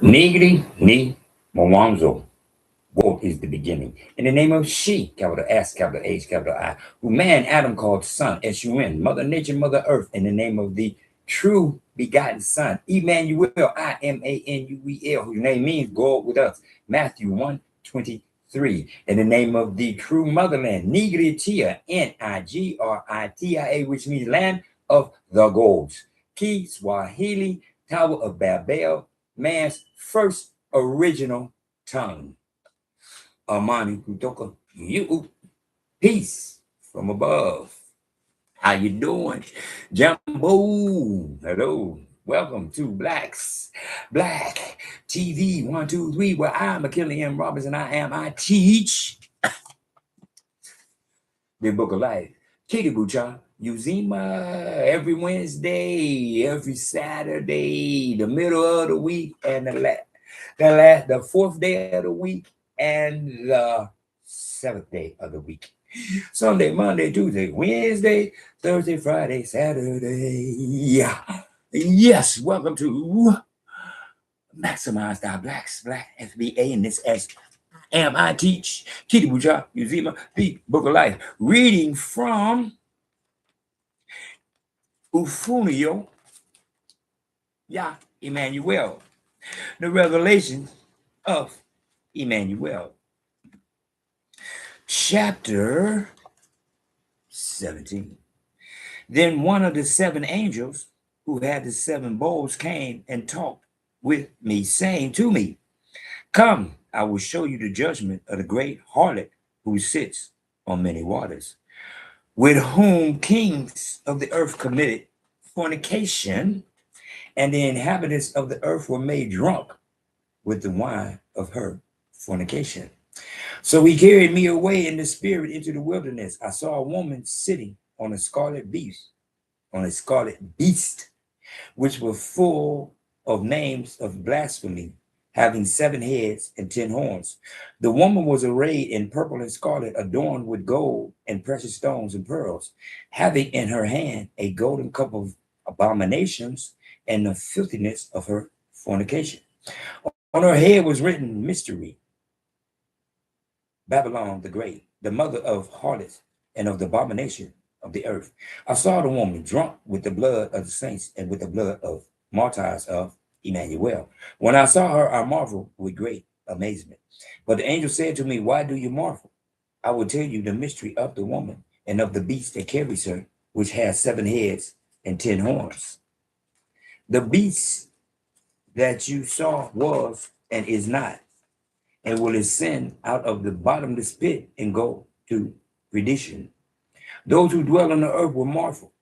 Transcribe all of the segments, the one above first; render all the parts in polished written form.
Nigri ni Mwanzo. Word is the beginning. In the name of she, capital S, capital H, capital I, who man Adam called son, S-U-N, Mother Nature, Mother Earth, in the name of the true begotten Son, Imanuel, I-M-A-N-U-E-L, whose name means God with us. Matthew 1:23. In the name of the true motherland, Nigritia, N-I-G-R-I-T-I-A, which means land of the gods. Ki Swahili, Tower of Babel, man's first original tongue. Amani kutoka you. Peace from above. How you doing? Jumbo. Hello. Welcome to Blacks Black TV 123, where I'm McKinley M. Roberts and I teach the book of life. Kitabu, Uzima, every Wednesday, every Saturday, the middle of the week, and the fourth day of the week, and the seventh day of the week. Sunday, Monday, Tuesday, Wednesday, Thursday, Friday, Saturday. Yeah. Yes, welcome to Maximize Our Blacks Black FBA, and this as am I teach Kitabu, Uzima, the book of life. Reading from Ufunio, Imanuel, the revelation of Imanuel. Chapter 17. Then one of the seven angels who had the seven bowls came and talked with me, saying to me, "Come, I will show you the judgment of the great harlot who sits on many waters, with whom kings of the earth committed fornication, and the inhabitants of the earth were made drunk with the wine of her fornication. So he carried me away in the spirit into the wilderness. I saw a woman sitting on a scarlet beast, which were full of names of blasphemy, having 7 heads and 10 horns. The woman was arrayed in purple and scarlet, adorned with gold and precious stones and pearls, having in her hand a golden cup of abominations and the filthiness of her fornication. On her head was written mystery, Babylon the Great, the mother of harlots and of the abomination of the earth. I saw the woman drunk with the blood of the saints and with the blood of martyrs of Emmanuel. When I saw her, I marveled with great amazement. But the angel said to me, "Why do you marvel? I will tell you the mystery of the woman and of the beast that carries her, which has 7 heads and 10 horns. The beast that you saw was and is not, and will ascend out of the bottomless pit and go to perdition. Those who dwell on the earth will marvel,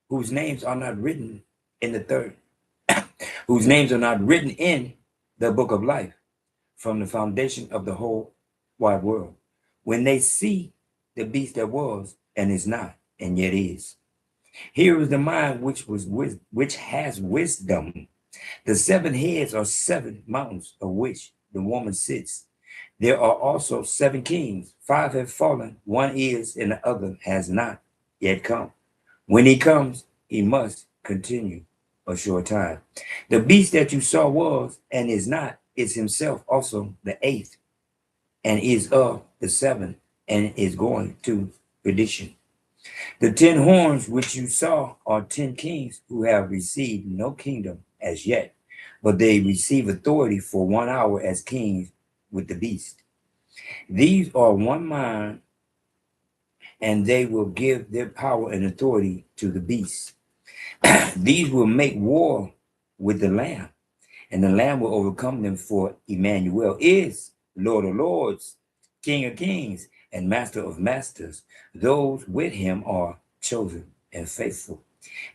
whose names are not written in the third, whose names are not written in the book of life from the foundation of the whole wide world, when they see the beast that was and is not and yet is. Here is the mind which has wisdom. The 7 heads are 7 mountains of which the woman sits. There are also 7 kings. 5 have fallen, 1 is, and the other has not yet come. When he comes, he must continue a short time. The beast that you saw was and is not, is himself also the 8th, and is of the 7th, and is going to perdition. The 10 horns which you saw are 10 kings who have received no kingdom as yet, but they receive authority for 1 hour as kings with the beast. These are one mind, and they will give their power and authority to the beast. These will make war with the Lamb, and the Lamb will overcome them, for Emmanuel is Lord of lords, King of kings, and Master of masters. Those with him are chosen and faithful.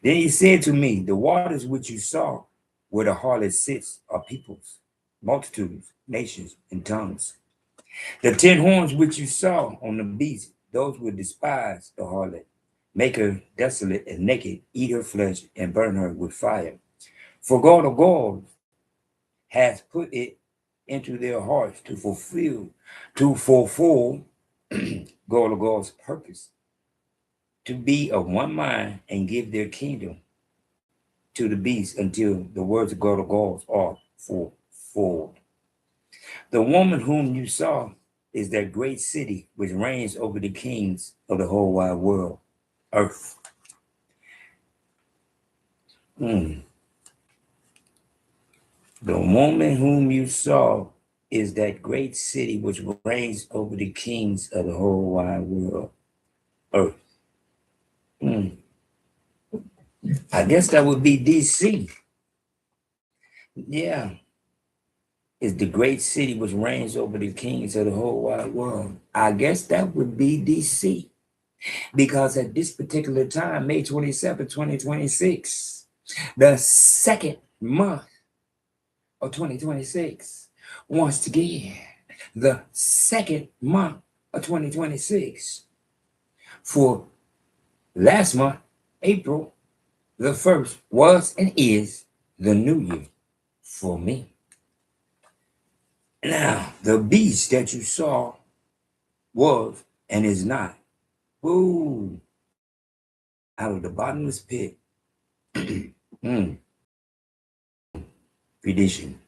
Then he said to me, the waters which you saw where the harlot sits are peoples, multitudes, nations, and tongues. The 10 horns which you saw on the beast, those will despise the harlot, make her desolate and naked, eat her flesh, and burn her with fire. For God of gods has put it into their hearts to fulfill God of God's purpose, to be of one mind and give their kingdom to the beast until the words of God of gods are fulfilled. forward. The woman whom you saw is that great city which reigns over the kings of the whole wide world, earth. The woman whom you saw is that great city which reigns over the kings of the whole wide world, earth. I guess that would be DC. Yeah. Is the great city which reigns over the kings of the whole wide world. I guess that would be DC. Because at this particular time, May 27, 2026, the second month of 2026, once again, the second month of 2026, for last month, April the 1st, was and is the new year for me. Now, the beast that you saw was and is not. Woo! Out of the bottomless pit. Perdition.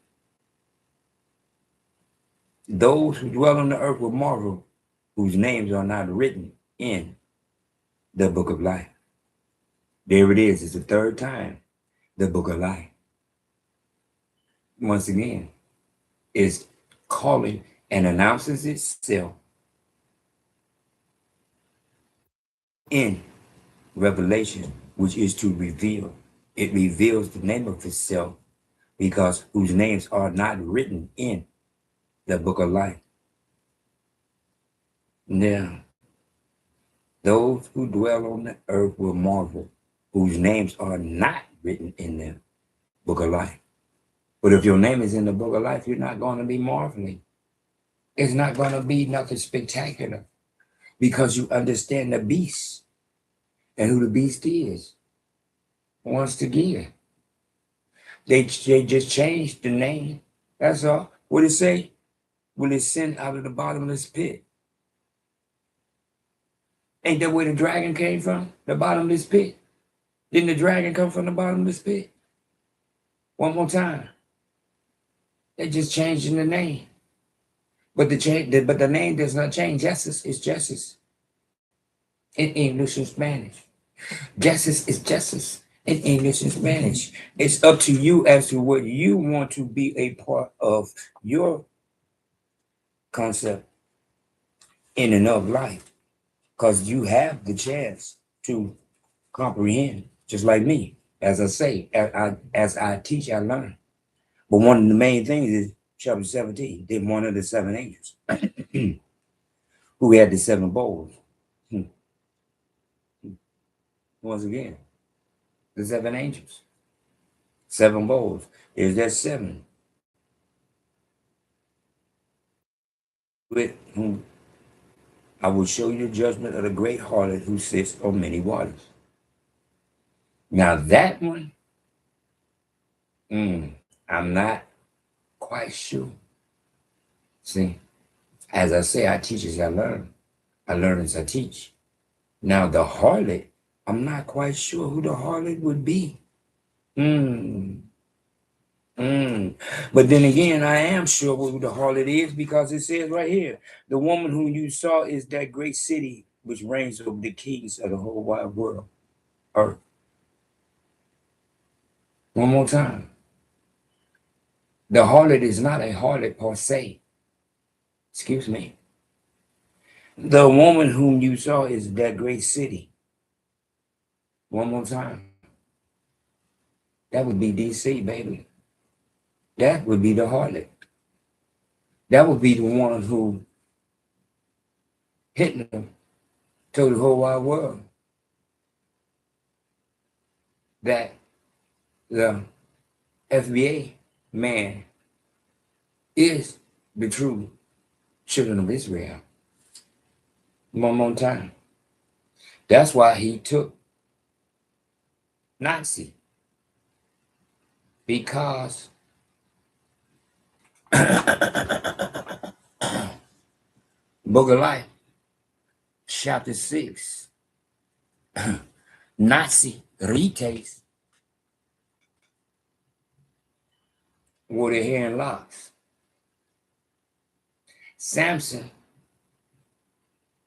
Those who dwell on the earth will marvel, whose names are not written in the book of life. There it is. It's the third time. The book of life. Once again, is calling and announces itself in Revelation, which is to reveal. It reveals the name of itself because whose names are not written in the book of life. Now, those who dwell on the earth will marvel, whose names are not written in the book of life. But if your name is in the book of life, you're not going to be marveling. It's not going to be nothing spectacular because you understand the beast and who the beast is. Once again, they just changed the name. That's all. What it say? Will it send out of the bottomless pit? Ain't that where the dragon came from? The bottomless pit. Didn't the dragon come from the bottomless pit? One more time. They just changing the name. But the name does not change. Jesus is Jesus. In English and Spanish. Jesus is Jesus. In English and Spanish. It's up to you as to what you want to be a part of your concept in and of life. Because you have the chance to comprehend, just like me. As I say, as I teach, I learn. But one of the main things is chapter 17, did one of the seven angels who had the seven bowls. Once again, the seven angels, seven bowls. Is that seven? With whom I will show you the judgment of the great harlot who sits on many waters. Now that one, I'm not quite sure. See, as I say, I teach as I learn. I learn as I teach. Now the harlot, I'm not quite sure who the harlot would be. But then again, I am sure who the harlot is because it says right here, the woman whom you saw is that great city which reigns over the kings of the whole wide world, earth. One more time. The harlot is not a harlot per se. Excuse me. The woman whom you saw is that great city. One more time. That would be DC, baby. That would be the harlot. That would be the one who Hitler told the whole wide world that the FBA man is the true children of Israel. One more time. That's why he took Nazi. Because Book of Life, chapter 6, Nazi retakes wore their hair in locks. Samson,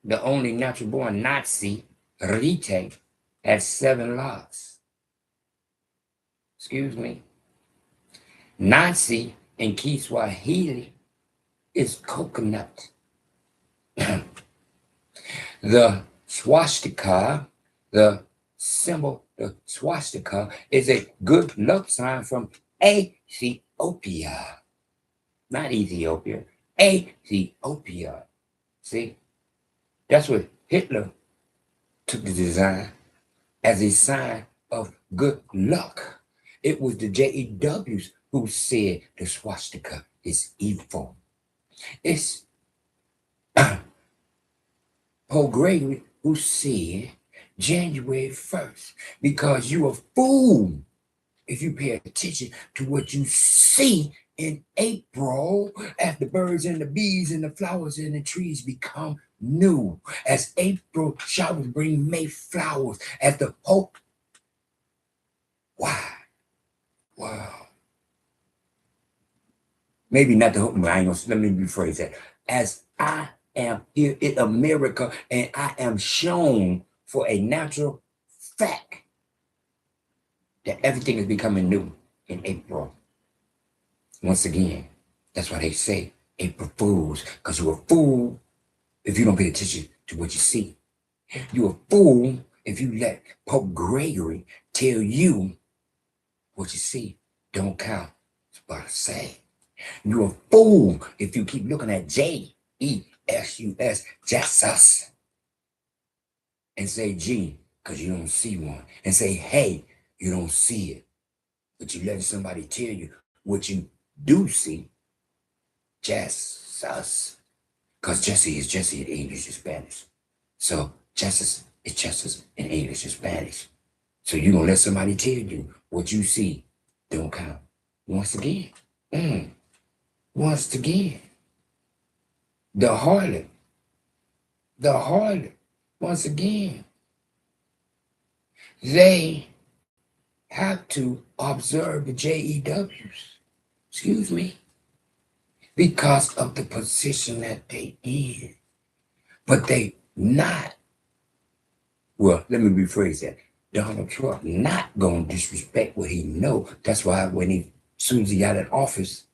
the only natural born Nazi, Rite, had 7 locks. Excuse me. Nazi in Kiswahili is coconut. The swastika, the symbol, the swastika, is a good luck sign from Ethiopia. Not Ethiopia, Ethiopia. See, that's what Hitler took the design as a sign of good luck. It was the JEWs who said the swastika is evil. It's Pope Gregory who said January 1st, because you a fool if you pay attention to what you see in April, as the birds and the bees and the flowers and the trees become new, as April showers bring May flowers, as the Pope. Why? Wow. Maybe not the Hope, let me rephrase that. As I am here in America and I am shown for a natural fact that everything is becoming new in April. Once again, that's why they say April Fools, because you're a fool if you don't pay attention to what you see. You're a fool if you let Pope Gregory tell you what you see don't count. It's about to say. You're a fool if you keep looking at JESUS, Jesus, and say G, because you don't see one, and say hey, you don't see it, but you let somebody tell you what you do see, Jesus, because Jesse is Jesse in English and Spanish. So Jesus is Jesus in English and Spanish. So you're going to let somebody tell you what you see don't count. Once again, once again, the harlot, once again, they have to observe the JEWs, excuse me, because of the position that they in. But they not, well, let me rephrase that. Donald Trump not going to disrespect what he know. That's why when as soon as he got in office,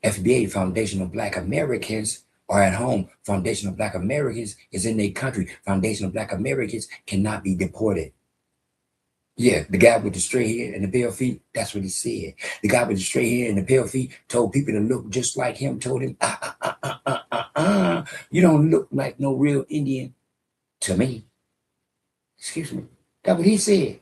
FBA, Foundation of Black Americans, are at home. Foundation of Black Americans is in their country. Foundation of Black Americans cannot be deported. Yeah, the guy with the straight hair and the pale feet, that's what he said. The guy with the straight hair and the pale feet told people to look just like him, told him, you don't look like no real Indian to me. Excuse me. That's what he said.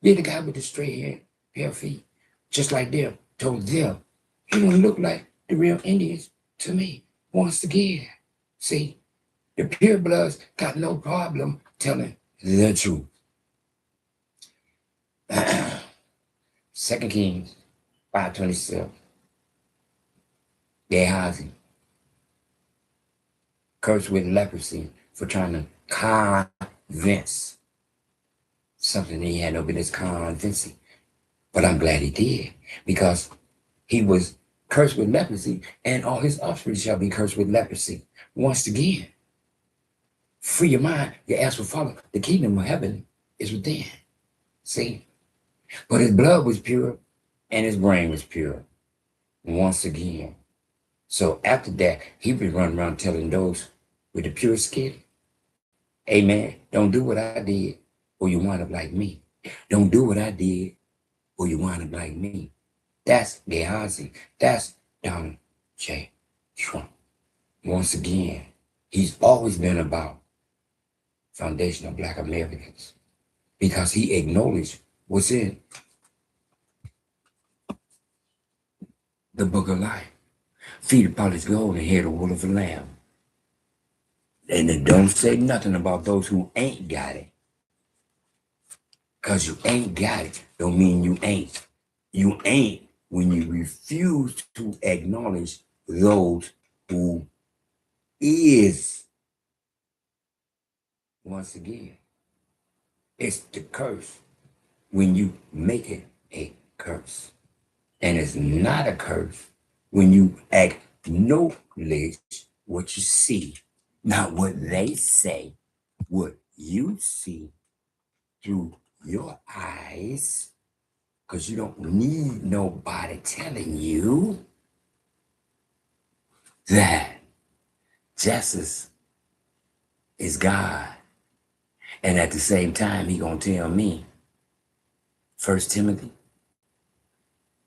Yeah, the guy with the straight hair, pale feet, just like them, told them, you don't look like the real Indians to me. Once again, see, the pure bloods got no problem telling the truth. 2 Kings 5:27. Gehazi, cursed with leprosy for trying to convince something that he had no business convincing. But I'm glad he did, because he was cursed with leprosy, and all his offspring shall be cursed with leprosy. Once again, free your mind, your ass will follow. The kingdom of heaven is within. See? But his blood was pure and his brain was pure. Once again. So after that, he would run around telling those with the pure skin, hey man, don't do what I did or you wind up like me. Don't do what I did or you wind up like me. That's Gehazi. That's Donald J. Trump. Once again, he's always been about Foundation of Black Americans, because he acknowledged what's in the book of life. Feed the polished gold and hear the wool of the lamb. And it don't say nothing about those who ain't got it. Because you ain't got it don't mean you ain't. You ain't when you refuse to acknowledge those who is. Once again, it's the curse when you make it a curse. And it's not a curse when you acknowledge what you see, not what they say, what you see through your eyes, because you don't need nobody telling you that Jesus is God. And at the same time, he gonna tell me, 1 Timothy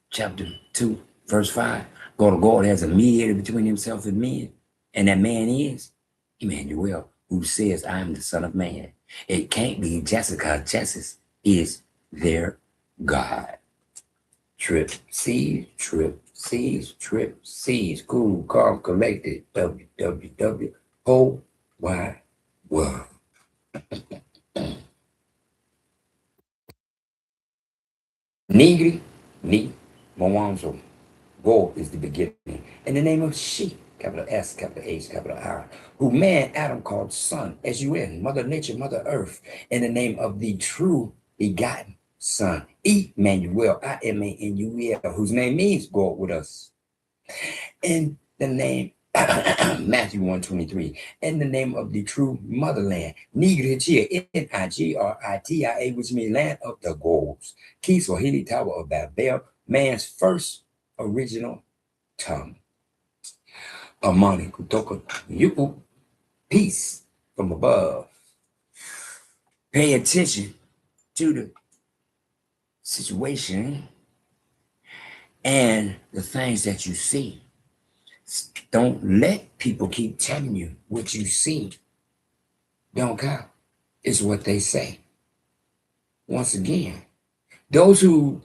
chapter 2, verse 5, God has a mediator between himself and men, and that man is Imanuel, who says, I am the Son of Man. It can't be Jessica. Jesus is their God. Trip C's, cool, calm, collected, www, whole wide world. Nigri, ni, Mowanzo. Gold is the beginning. In the name of she, capital S, capital H, capital R, who man Adam called son, S-U-N, Mother Nature, Mother Earth, in the name of the true begotten Son, Emmanuel, I-M-A-N-U-E-L, whose name means God with us. In the name, Matthew 1:23, in the name of the true motherland, Nigritia, N-I-G-R-I-T-I-A, which means land of the goals, Kiswahili Tower of Babel, man's first original tongue. Amani kutoka yupo, peace from above. Pay attention to the situation and the things that you see. Don't let people keep telling you what you see. Don't count. It's what they say. Once again, those who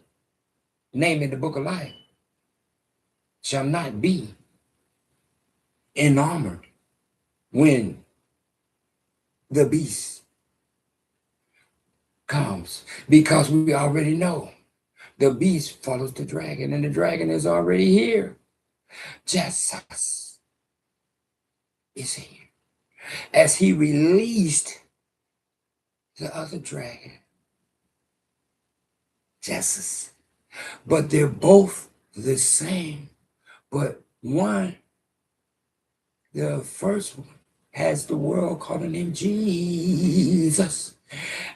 name in the book of life shall not be enamored when the beast comes, because we already know the beast follows the dragon, and the dragon is already here. Jesus is here. As he released the other dragon, Jesus. But they're both the same. But one, the first one, has the world calling him Jesus.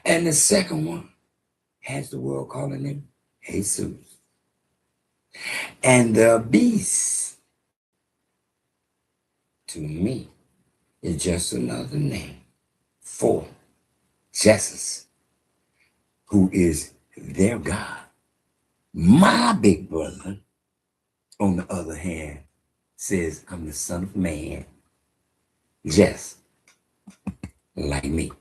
And the second one has the world calling him Jesus. And the beast, to me, is just another name for Jesus, who is their God. My big brother, on the other hand, says, I'm the Son of Man, just like me.